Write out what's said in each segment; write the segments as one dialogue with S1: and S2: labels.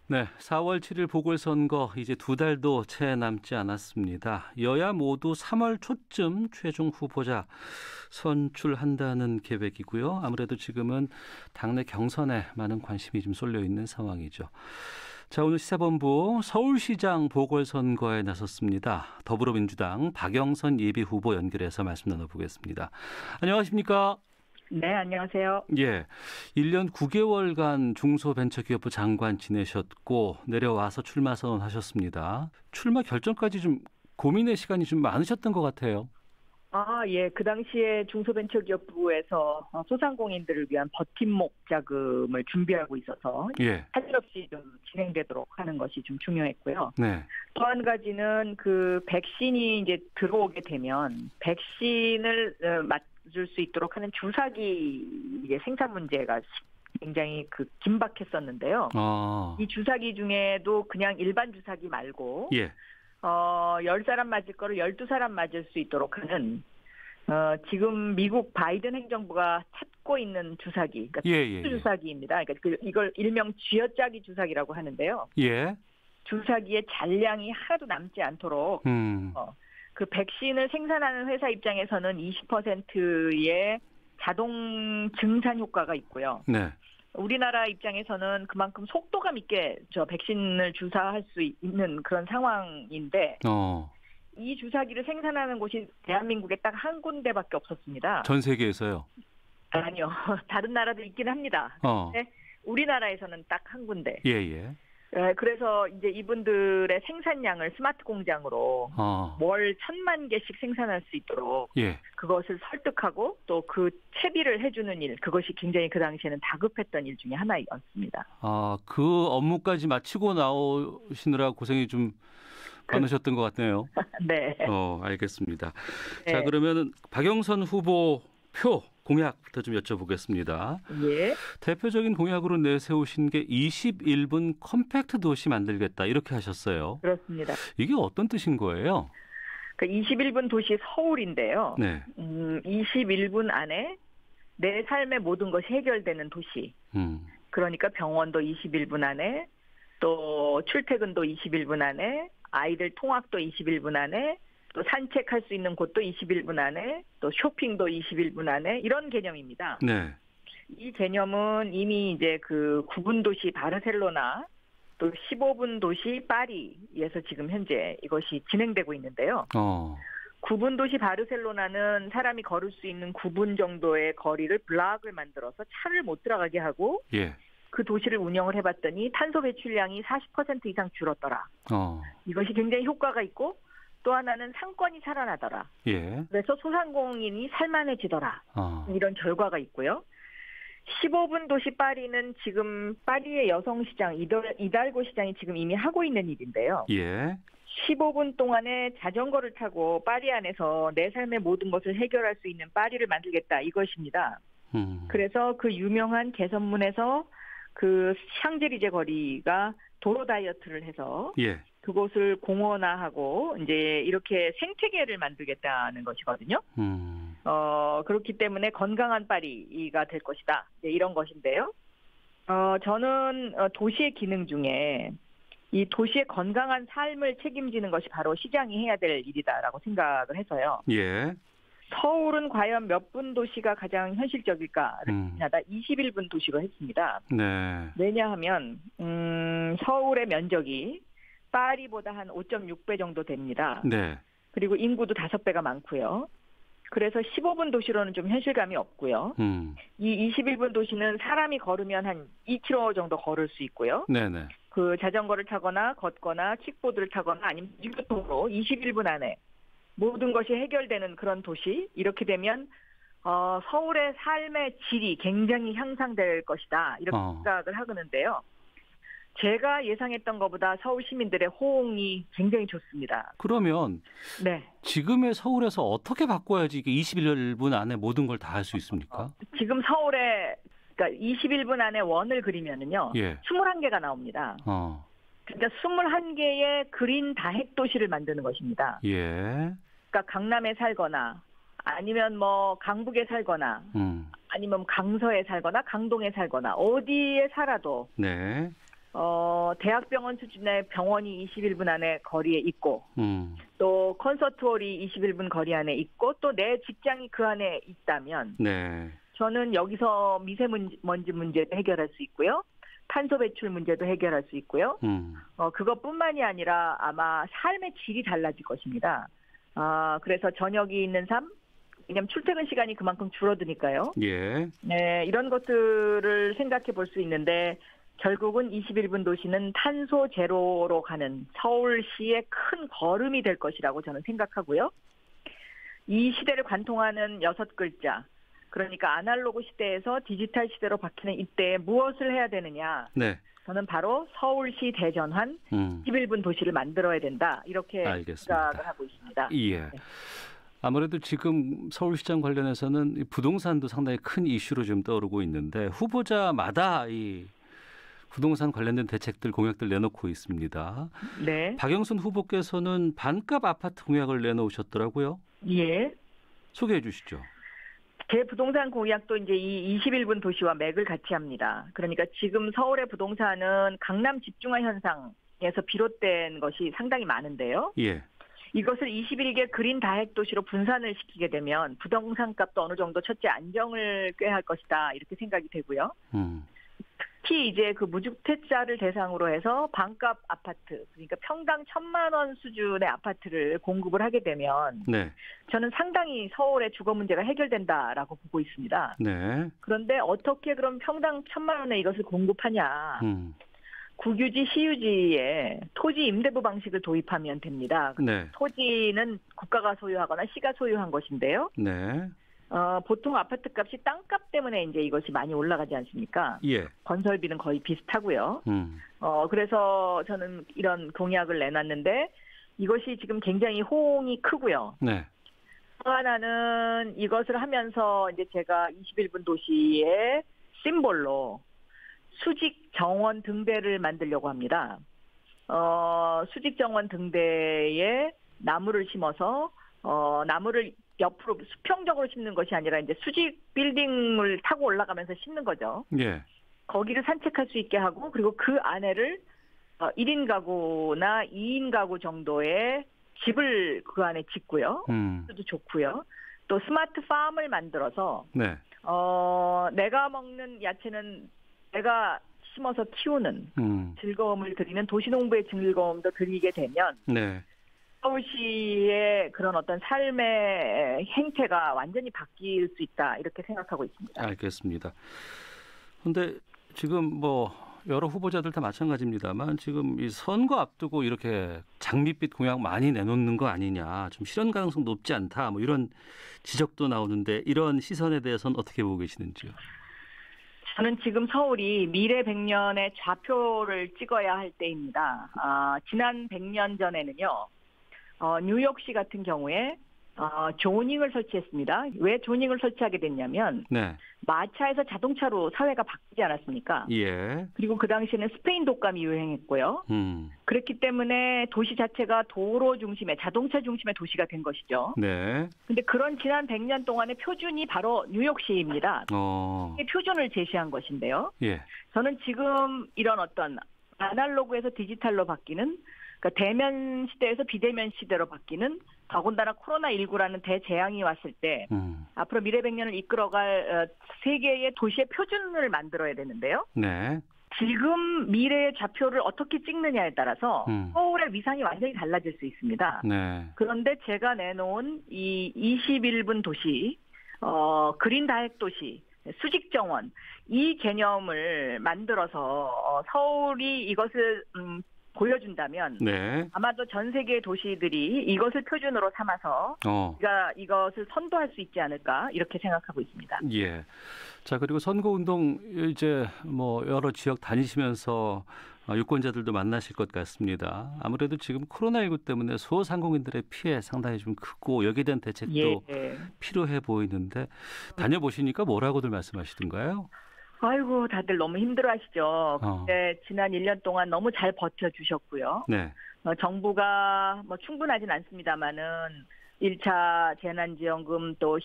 S1: 네, 4월 7일 보궐선거 이제 두 달도 채 남지 않았습니다. 여야 모두 3월 초쯤 최종 후보자 선출한다는 계획이고요. 아무래도 지금은 당내 경선에 많은 관심이 좀 쏠려 있는 상황이죠. 자, 오늘 시사본부 서울시장 보궐선거에 나섰습니다. 더불어민주당 박영선 예비후보 연결해서 말씀 나눠보겠습니다. 안녕하십니까?
S2: 네, 안녕하세요.
S1: 예, 1년 9개월간 중소벤처기업부 장관 지내셨고 내려와서 출마 선언하셨습니다. 출마 결정까지 좀 고민의 시간이 좀 많으셨던 것 같아요.
S2: 예. 그 당시에 중소벤처기업부에서 소상공인들을 위한 버팀목 자금을 준비하고 있어서 할 없이 좀 진행되도록 하는 것이 좀 중요했고요.
S1: 네.
S2: 또 한 가지는 그 백신이 이제 들어오게 되면 백신을 맞을 수 있도록 하는 주사기 이제 생산 문제가 굉장히 긴박했었는데요. 이 주사기 중에도 그냥 일반 주사기 말고 10사람 맞을 거를 12사람 맞을 수 있도록 하는 지금 미국 바이든 행정부가 찾고 있는 주사기, 그러니까 주사기입니다. 그러니까 이걸 일명 쥐어짜기 주사기라고 하는데요. 주사기의 잔량이 하나도 남지 않도록 그 백신을 생산하는 회사 입장에서는 20%의 자동 증산 효과가 있고요.
S1: 네.
S2: 우리나라 입장에서는 그만큼 속도감 있게 백신을 주사할 수 있는 그런 상황인데 이 주사기를 생산하는 곳이 대한민국에 딱 한 군데밖에 없었습니다.
S1: 전 세계에서요?
S2: 아니요. 다른 나라도 있긴 합니다. 근데 우리나라에서는 딱 한 군데. 그래서 이제 이분들의 생산량을 스마트 공장으로 월 1,000만 개씩 생산할 수 있도록 그것을 설득하고 또 그 채비를 해주는 일, 그것이 굉장히 그 당시에는 다급했던 일 중에 하나였습니다.
S1: 그 업무까지 마치고 나오시느라 고생이 좀 많으셨던 것 같네요.
S2: 네.
S1: 알겠습니다. 네. 자, 그러면 박영선 후보 표 공약부터 좀 여쭤보겠습니다. 대표적인 공약으로 내세우신 게 21분 컴팩트 도시 만들겠다 이렇게 하셨어요.
S2: 그렇습니다.
S1: 이게 어떤 뜻인 거예요?
S2: 21분 도시 서울인데요. 21분 안에 내 삶의 모든 것이 해결되는 도시. 그러니까 병원도 21분 안에, 또 출퇴근도 21분 안에, 아이들 통학도 21분 안에, 또 산책할 수 있는 곳도 21분 안에, 또 쇼핑도 21분 안에, 이런 개념입니다.
S1: 네.
S2: 이 개념은 이미 이제 9분 도시 바르셀로나, 또 15분 도시 파리에서 지금 현재 이것이 진행되고 있는데요. 9분 도시 바르셀로나는 사람이 걸을 수 있는 9분 정도의 거리를 블락을 만들어서 차를 못 들어가게 하고 그 도시를 운영을 해봤더니 탄소 배출량이 40% 이상 줄었더라. 이것이 굉장히 효과가 있고 또 하나는 상권이 살아나더라. 그래서 소상공인이 살만해지더라. 이런 결과가 있고요. 15분 도시 파리는 지금 파리의 여성시장 이달고 시장이 지금 이미 하고 있는 일인데요. 15분 동안에 자전거를 타고 파리 안에서 내 삶의 모든 것을 해결할 수 있는 파리를 만들겠다 이것입니다. 그래서 그 유명한 개선문에서 그 샹젤리제 거리가 도로 다이어트를 해서 그곳을 공원화하고 이제 이렇게 생태계를 만들겠다는 것이거든요. 그렇기 때문에 건강한 파리가 될 것이다. 이런 것인데요. 저는 도시의 기능 중에 이 도시의 건강한 삶을 책임지는 것이 바로 시장이 해야 될 일이다라고 생각을 해서요. 서울은 과연 몇 분 도시가 가장 현실적일까를 고민하다 21분 도시로 했습니다. 왜냐하면 서울의 면적이 파리보다 한 5.6배 정도 됩니다. 그리고 인구도 5배가 많고요. 그래서 15분 도시로는 좀 현실감이 없고요. 이 21분 도시는 사람이 걸으면 한 2km 정도 걸을 수 있고요. 그 자전거를 타거나 걷거나 킥보드를 타거나 아니면 유교통으로 21분 안에 모든 것이 해결되는 그런 도시. 이렇게 되면 서울의 삶의 질이 굉장히 향상될 것이다. 이렇게 생각을 하는데요. 제가 예상했던 것보다 서울 시민들의 호응이 굉장히 좋습니다.
S1: 그러면 지금의 서울에서 어떻게 바꿔야지 이게 21분 안에 모든 걸 다 할 수 있습니까?
S2: 지금 서울에 그러니까 21분 안에 원을 그리면은요. 21개가 나옵니다. 그러니까 21개의 그린 다핵 도시를 만드는 것입니다. 그러니까 강남에 살거나 아니면 뭐 강북에 살거나 아니면 강서에 살거나 강동에 살거나 어디에 살아도 대학병원 수준의 병원이 21분 안에 거리에 있고 또 콘서트홀이 21분 거리 안에 있고 또 내 직장이 그 안에 있다면
S1: 네.
S2: 저는 여기서 미세먼지 문제도 해결할 수 있고요. 탄소 배출 문제도 해결할 수 있고요. 그것뿐만이 아니라 아마 삶의 질이 달라질 것입니다. 그래서 저녁이 있는 삶, 왜냐하면 출퇴근 시간이 그만큼 줄어드니까요.
S1: 예.
S2: 네, 이런 것들을 생각해 볼 수 있는데 결국은 21분 도시는 탄소 제로로 가는 서울시의 큰 걸음이 될 것이라고 저는 생각하고요. 이 시대를 관통하는 6글자, 그러니까 아날로그 시대에서 디지털 시대로 바뀌는 이때에 무엇을 해야 되느냐.
S1: 네.
S2: 저는 바로 서울시 대전환 21분 도시를 만들어야 된다. 이렇게
S1: 알겠습니다.
S2: 생각을 하고 있습니다.
S1: 예.
S2: 네.
S1: 아무래도 지금 서울시장 관련해서는 부동산도 상당히 큰 이슈로 좀 떠오르고 있는데 후보자마다 이 부동산 관련된 대책들 공약들 내놓고 있습니다.
S2: 네.
S1: 박영선 후보께서는 반값 아파트 공약을 내놓으셨더라고요.
S2: 예.
S1: 소개해 주시죠.
S2: 제 부동산 공약도 이제 이 21분 도시와 맥을 같이 합니다. 그러니까 지금 서울의 부동산은 강남 집중화 현상에서 비롯된 것이 상당히 많은데요.
S1: 예.
S2: 이것을 21개 그린 다핵 도시로 분산을 시키게 되면 부동산 값도 어느 정도 첫째 안정을 꾀할 것이다. 이렇게 생각이 되고요. 특히 이제 그 무주택자를 대상으로 해서 반값 아파트, 그러니까 평당 1,000만 원 수준의 아파트를 공급을 하게 되면
S1: 네.
S2: 저는 상당히 서울의 주거 문제가 해결된다라고 보고 있습니다.
S1: 네.
S2: 그런데 어떻게 그럼 평당 1,000만 원에 이것을 공급하냐. 국유지, 시유지에 토지 임대부 방식을 도입하면 됩니다.
S1: 네.
S2: 토지는 국가가 소유하거나 시가 소유한 것인데요.
S1: 네.
S2: 보통 아파트 값이 땅값 때문에 이제 이것이 많이 올라가지 않습니까?
S1: 예.
S2: 건설비는 거의 비슷하고요. 그래서 저는 이런 공약을 내놨는데 이것이 지금 굉장히 호응이 크고요.
S1: 네.
S2: 또 하나는 이것을 하면서 이제 제가 21분 도시의 심볼로 수직 정원 등대를 만들려고 합니다. 수직 정원 등대에 나무를 심어서 나무를 옆으로 수평적으로 심는 것이 아니라 이제 수직 빌딩을 타고 올라가면서 심는 거죠.
S1: 예.
S2: 거기를 산책할 수 있게 하고 그리고 그 안에를 1인 가구나 2인 가구 정도의 집을 그 안에 짓고요. 도 좋고요. 또 스마트 팜을 만들어서
S1: 네.
S2: 내가 먹는 야채는 내가 심어서 키우는 즐거움을 드리는 도시농부의 즐거움도 드리게 되면
S1: 네.
S2: 서울시의 그런 어떤 삶의 행태가 완전히 바뀔 수 있다 이렇게 생각하고 있습니다.
S1: 알겠습니다. 그런데 지금 뭐 여러 후보자들 다 마찬가지입니다만 지금 이 선거 앞두고 이렇게 장밋빛 공약 많이 내놓는 거 아니냐, 좀 실현 가능성 높지 않다, 뭐 이런 지적도 나오는데 이런 시선에 대해서는 어떻게 보고 계시는지요?
S2: 저는 지금 서울이 미래 100년의 좌표를 찍어야 할 때입니다. 지난 100년 전에는요. 뉴욕시 같은 경우에 조닝을 설치했습니다. 왜 조닝을 설치하게 됐냐면
S1: 네.
S2: 마차에서 자동차로 사회가 바뀌지 않았습니까?
S1: 예.
S2: 그리고 그 당시에는 스페인 독감이 유행했고요. 그렇기 때문에 도시 자체가 도로 중심의 자동차 중심의 도시가 된 것이죠.
S1: 네.
S2: 근데 그런 지난 100년 동안의 표준이 바로 뉴욕시입니다. 이게 표준을 제시한 것인데요.
S1: 예.
S2: 저는 지금 이런 어떤 아날로그에서 디지털로 바뀌는, 그러니까 대면 시대에서 비대면 시대로 바뀌는, 더군다나 코로나19라는 대재앙이 왔을 때 앞으로 미래 100년을 이끌어갈 세계의 도시의 표준을 만들어야 되는데요.
S1: 네.
S2: 지금 미래의 좌표를 어떻게 찍느냐에 따라서 서울의 위상이 완전히 달라질 수 있습니다.
S1: 네.
S2: 그런데 제가 내놓은 이 21분 도시, 그린 다핵 도시, 수직 정원, 이 개념을 만들어서 서울이 이것을 보여준다면
S1: 네.
S2: 아마도 전 세계 도시들이 이것을 표준으로 삼아서 우리가 이것을 선도할 수 있지 않을까 이렇게 생각하고 있습니다.
S1: 예. 자, 그리고 선거운동 이제 뭐 여러 지역 다니시면서 유권자들도 만나실 것 같습니다. 아무래도 지금 코로나19 때문에 소상공인들의 피해 상당히 좀 크고 여기에 대한 대책도 필요해 보이는데 다녀보시니까 뭐라고들 말씀하시던가요?
S2: 아이고, 다들 너무 힘들어하시죠. 근데 지난 1년 동안 너무 잘 버텨주셨고요.
S1: 네.
S2: 정부가 뭐 충분하진 않습니다만은 1차 재난지원금 또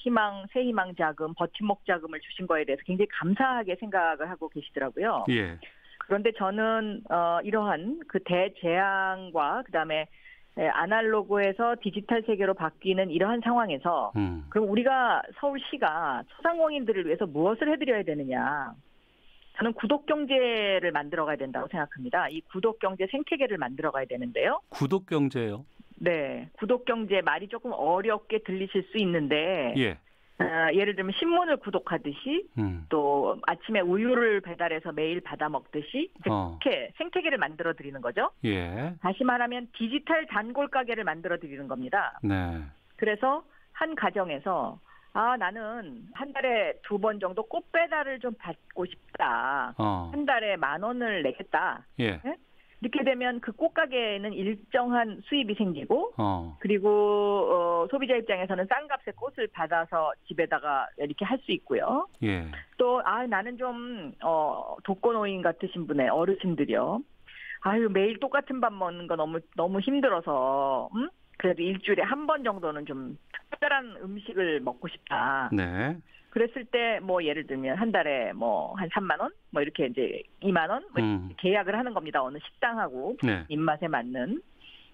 S2: 새희망 자금, 버팀목 자금을 주신 거에 대해서 굉장히 감사하게 생각을 하고 계시더라고요.
S1: 예.
S2: 그런데 저는 이러한 그 대재앙과 그다음에 아날로그에서 디지털 세계로 바뀌는 이러한 상황에서 그럼 우리가 서울시가 소상공인들을 위해서 무엇을 해드려야 되느냐. 저는 구독경제를 만들어가야 된다고 생각합니다. 이 구독경제 생태계를 만들어가야 되는데요.
S1: 구독경제요?
S2: 네. 구독경제 말이 조금 어렵게 들리실 수 있는데
S1: 예.
S2: 예를 들면 신문을 구독하듯이 또 아침에 우유를 배달해서 매일 받아 먹듯이 그렇게 생태계를 만들어 드리는 거죠.
S1: 예.
S2: 다시 말하면 디지털 단골 가게를 만들어 드리는 겁니다.
S1: 네.
S2: 그래서 한 가정에서 나는 한 달에 2번 정도 꽃 배달을 좀 받고 싶다. 한 달에 10,000원을 내겠다.
S1: 예.
S2: 네? 이렇게 되면 그 꽃가게에는 일정한 수입이 생기고 그리고 소비자 입장에서는 싼 값에 꽃을 받아서 집에다가 이렇게 할 수 있고요.
S1: 예.
S2: 또 나는 좀 독거노인 같으신 분의 어르신들이요. 매일 똑같은 밥 먹는 거 너무 힘들어서 그래도 일주일에 한 번 정도는 좀 특별한 음식을 먹고 싶다.
S1: 네.
S2: 그랬을 때 뭐 예를 들면 한 달에 뭐 한 3만 원, 뭐 이렇게 이제 2만 원 뭐 계약을 하는 겁니다. 어느 식당하고
S1: 네.
S2: 입맛에 맞는.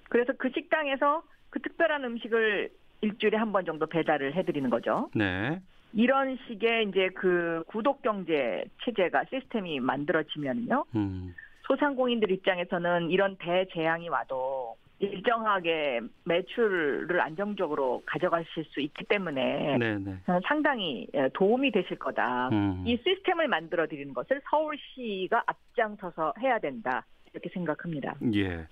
S2: 그래서 그 식당에서 그 특별한 음식을 일주일에 한 번 정도 배달을 해드리는 거죠.
S1: 네.
S2: 이런 식의 이제 그 구독 경제 체제가 시스템이 만들어지면요. 소상공인들 입장에서는 이런 대재앙이 와도 일정하게 매출을 안정적으로 가져가실 수 있기 때문에
S1: 네네.
S2: 저는 상당히 도움이 되실 거다. 이 시스템을 만들어 드리는 것을 서울시가 앞장서서 해야 된다. 이렇게 생각합니다.
S1: 예.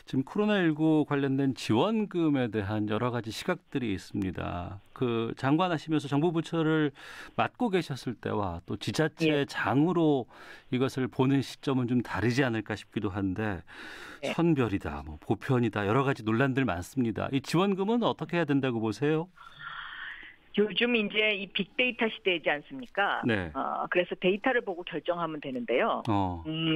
S1: 지금 코로나19 관련된 지원금에 대한 여러 가지 시각들이 있습니다. 그 장관하시면서 정부 부처를 맡고 계셨을 때와 또 지자체 장으로 이것을 보는 시점은 좀 다르지 않을까 싶기도 한데 선별이다, 뭐 보편이다 여러 가지 논란들 많습니다. 이 지원금은 어떻게 해야 된다고 보세요?
S2: 요즘 이제 이 빅데이터 시대이지 않습니까?
S1: 네.
S2: 그래서 데이터를 보고 결정하면 되는데요.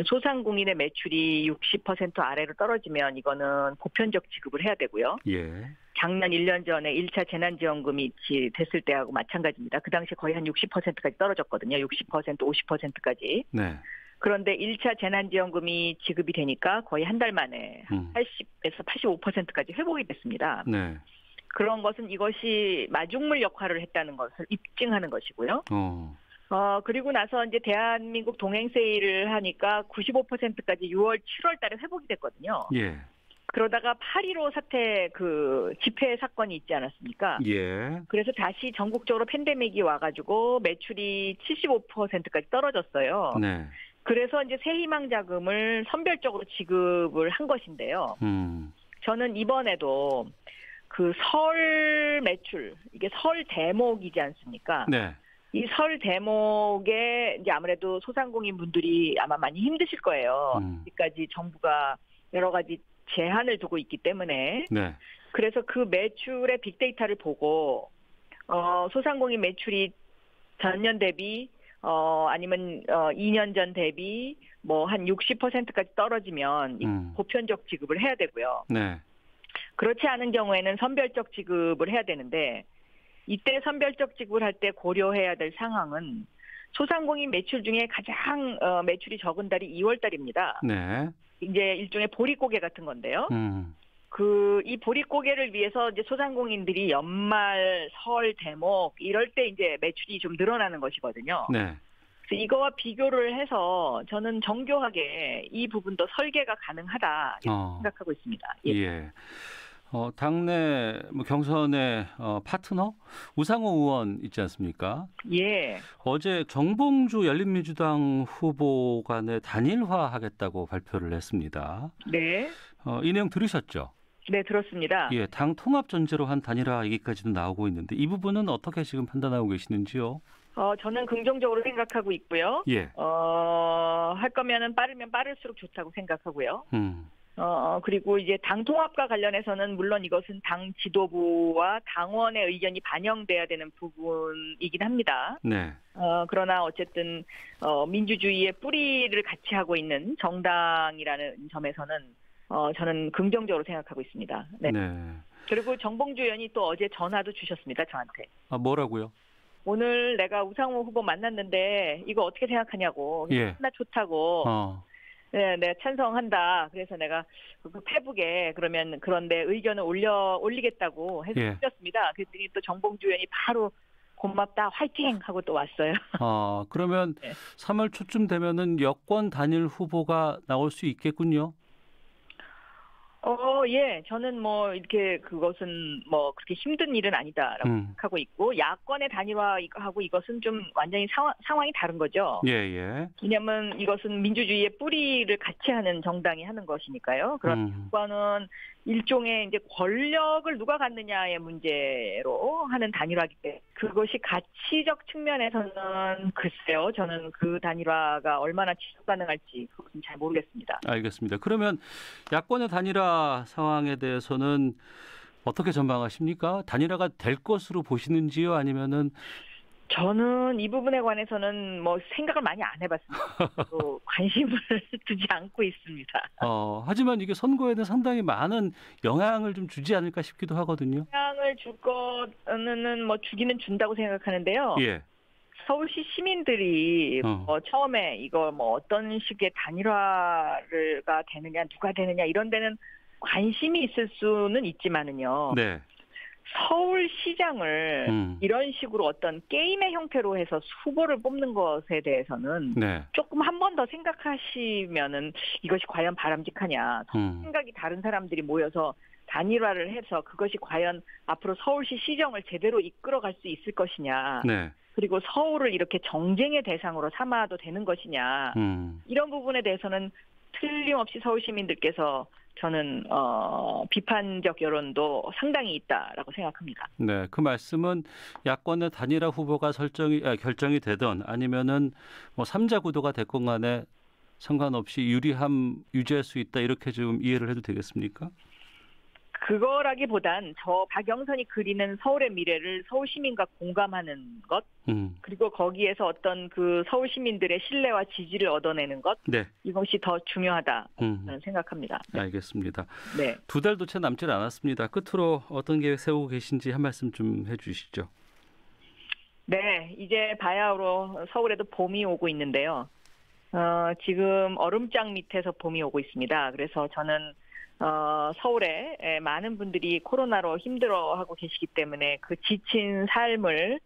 S2: 소상공인의 매출이 60% 아래로 떨어지면 이거는 보편적 지급을 해야 되고요.
S1: 예.
S2: 작년 1년 전에 1차 재난지원금이 됐을 때하고 마찬가지입니다. 그 당시에 거의 한 60%까지 떨어졌거든요. 60%, 50%까지.
S1: 네.
S2: 그런데 1차 재난지원금이 지급이 되니까 거의 한 달 만에 80에서 85%까지 회복이 됐습니다.
S1: 네.
S2: 그런 것은 이것이 마중물 역할을 했다는 것을 입증하는 것이고요. 그리고 나서 이제 대한민국 동행세일을 하니까 95%까지 6월, 7월 달에 회복이 됐거든요.
S1: 예.
S2: 그러다가 8.15 사태 그 집회 사건이 있지 않았습니까?
S1: 예.
S2: 그래서 다시 전국적으로 팬데믹이 와가지고 매출이 75%까지 떨어졌어요.
S1: 네.
S2: 그래서 이제 새희망 자금을 선별적으로 지급을 한 것인데요. 저는 이번에도 그 설 매출, 이게 설 대목이지 않습니까?
S1: 네.
S2: 이 설 대목에 이제 아무래도 소상공인 분들이 아마 많이 힘드실 거예요. 여기까지 정부가 여러 가지 제한을 두고 있기 때문에.
S1: 네.
S2: 그래서 그 매출의 빅데이터를 보고, 소상공인 매출이 전년 대비, 아니면 2년 전 대비 뭐 한 60%까지 떨어지면 보편적 지급을 해야 되고요.
S1: 네.
S2: 그렇지 않은 경우에는 선별적 지급을 해야 되는데 이때 선별적 지급을 할 때 고려해야 될 상황은 소상공인 매출 중에 가장 매출이 적은 달이 2월 달입니다.
S1: 네.
S2: 이제 일종의 보릿고개 같은 건데요. 이 보릿고개를 위해서 이제 소상공인들이 연말, 설, 대목 이럴 때 이제 매출이 좀 늘어나는 것이거든요.
S1: 네.
S2: 그래서 이거와 비교를 해서 저는 정교하게 이 부분도 설계가 가능하다 이렇게 생각하고 있습니다.
S1: 예. 당내 경선의 파트너 우상호 의원 있지 않습니까?
S2: 예.
S1: 어제 정봉주 열린민주당 후보 간에 단일화하겠다고 발표를 했습니다.
S2: 네.
S1: 이 내용 들으셨죠?
S2: 네, 들었습니다.
S1: 예, 당 통합 전제로 한 단일화 얘기까지도 나오고 있는데 이 부분은 어떻게 지금 판단하고 계시는지요?
S2: 저는 긍정적으로 생각하고 있고요.
S1: 예.
S2: 할 거면은 빠르면 빠를수록 좋다고 생각하고요. 그리고 이제 당 통합과 관련해서는 물론 이것은 당 지도부와 당원의 의견이 반영돼야 되는 부분이긴 합니다.
S1: 네.
S2: 그러나 어쨌든 민주주의의 뿌리를 같이 하고 있는 정당이라는 점에서는 저는 긍정적으로 생각하고 있습니다. 네.
S1: 네.
S2: 그리고 정봉주 의원이 또 어제 전화도 주셨습니다, 저한테.
S1: 뭐라고요?
S2: 오늘 내가 우상호 후보 만났는데 이거 어떻게 생각하냐고.
S1: 예.
S2: 나 좋다고. 네, 내가 찬성한다. 그래서 내가 그 페북에 그러면 그런데 의견을 올리겠다고 해서 올렸습니다. 그랬더니 또 정봉주 의원이 바로 고맙다, 화이팅 하고 또 왔어요.
S1: 그러면 네. 3월 초쯤 되면은 여권 단일 후보가 나올 수 있겠군요.
S2: 예. 저는 뭐 이렇게 그것은 뭐 그렇게 힘든 일은 아니다라고 생각하고 있고, 야권의 단일화하고 이것은 좀 완전히 상황이 다른 거죠.
S1: 예.
S2: 왜냐하면 이것은 민주주의의 뿌리를 같이 하는 정당이 하는 것이니까요. 그런 거는 일종의 이제 권력을 누가 갖느냐의 문제로 하는 단일화이기 때문에 그것이 가치적 측면에서는 글쎄요. 저는 그 단일화가 얼마나 지속 가능할지 그것은 잘 모르겠습니다.
S1: 알겠습니다. 그러면 야권의 단일화 상황에 대해서는 어떻게 전망하십니까? 단일화가 될 것으로 보시는지요? 아니면은
S2: 저는 이 부분에 관해서는 뭐 생각을 많이 안 해봤습니다. 또 관심을 두지 않고 있습니다.
S1: 하지만 이게 선거에는 상당히 많은 영향을 좀 주지 않을까 싶기도 하거든요.
S2: 영향을 줄 거는 뭐 주기는 준다고 생각하는데요.
S1: 예.
S2: 서울시 시민들이 처음에 이거 뭐 어떤 식의 단일화가 되느냐, 누가 되느냐 이런 데는 관심이 있을 수는 있지만은요.
S1: 네.
S2: 서울시장을 이런 식으로 어떤 게임의 형태로 해서 후보를 뽑는 것에 대해서는
S1: 네.
S2: 조금 한 번 더 생각하시면은 이것이 과연 바람직하냐. 생각이 다른 사람들이 모여서 단일화를 해서 그것이 과연 앞으로 서울시 시정을 제대로 이끌어갈 수 있을 것이냐.
S1: 네.
S2: 그리고 서울을 이렇게 정쟁의 대상으로 삼아도 되는 것이냐. 이런 부분에 대해서는 틀림없이 서울 시민들께서 저는 비판적 여론도 상당히 있다라고 생각합니다.
S1: 네, 그 말씀은 야권의 단일화 후보가 결정이 되든 아니면은 뭐 3자 구도가 됐건 간에 상관없이 유리함 유지할 수 있다 이렇게 좀 이해를 해도 되겠습니까?
S2: 그거라기보단 저 박영선이 그리는 서울의 미래를 서울 시민과 공감하는 것, 그리고 거기에서 어떤 그 서울 시민들의 신뢰와 지지를 얻어내는 것,
S1: 네.
S2: 이것이 더 중요하다 저는 생각합니다.
S1: 네. 알겠습니다.
S2: 네.
S1: 2달도 채 남질 않았습니다. 끝으로 어떤 계획 세우고 계신지 한 말씀 좀 해주시죠.
S2: 네, 이제 바야흐로 서울에도 봄이 오고 있는데요. 지금 얼음장 밑에서 봄이 오고 있습니다. 그래서 저는 서울에 많은 분들이 코로나로 힘들어하고 계시기 때문에 그 지친 삶을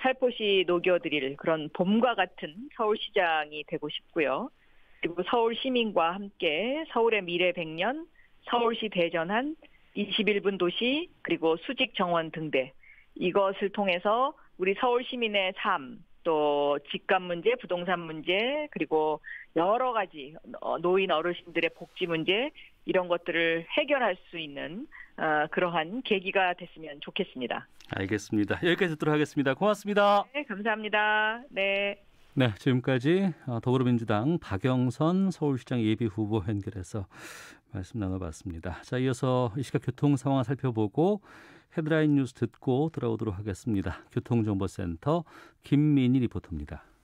S2: 살포시 녹여드릴 그런 봄과 같은 서울시장이 되고 싶고요. 그리고 서울 시민과 함께 서울의 미래 100년, 서울시 대전한 21분 도시, 그리고 수직 정원 등대 이것을 통해서 우리 서울 시민의 삶, 또 집값 문제, 부동산 문제, 그리고 여러 가지 노인 어르신들의 복지 문제 이런 것들을 해결할 수 있는 그러한 계기가 됐으면 좋겠습니다.
S1: 알겠습니다. 여기까지 듣도록 하겠습니다. 고맙습니다.
S2: 네, 감사합니다. 네.
S1: 네, 지금까지 더불어민주당 박영선 서울시장 예비후보 연결해서 말씀 나눠봤습니다. 자, 이어서 이 시각 교통 상황 살펴보고 헤드라인 뉴스 듣고 돌아오도록 하겠습니다. 교통정보센터 김민희 리포터입니다.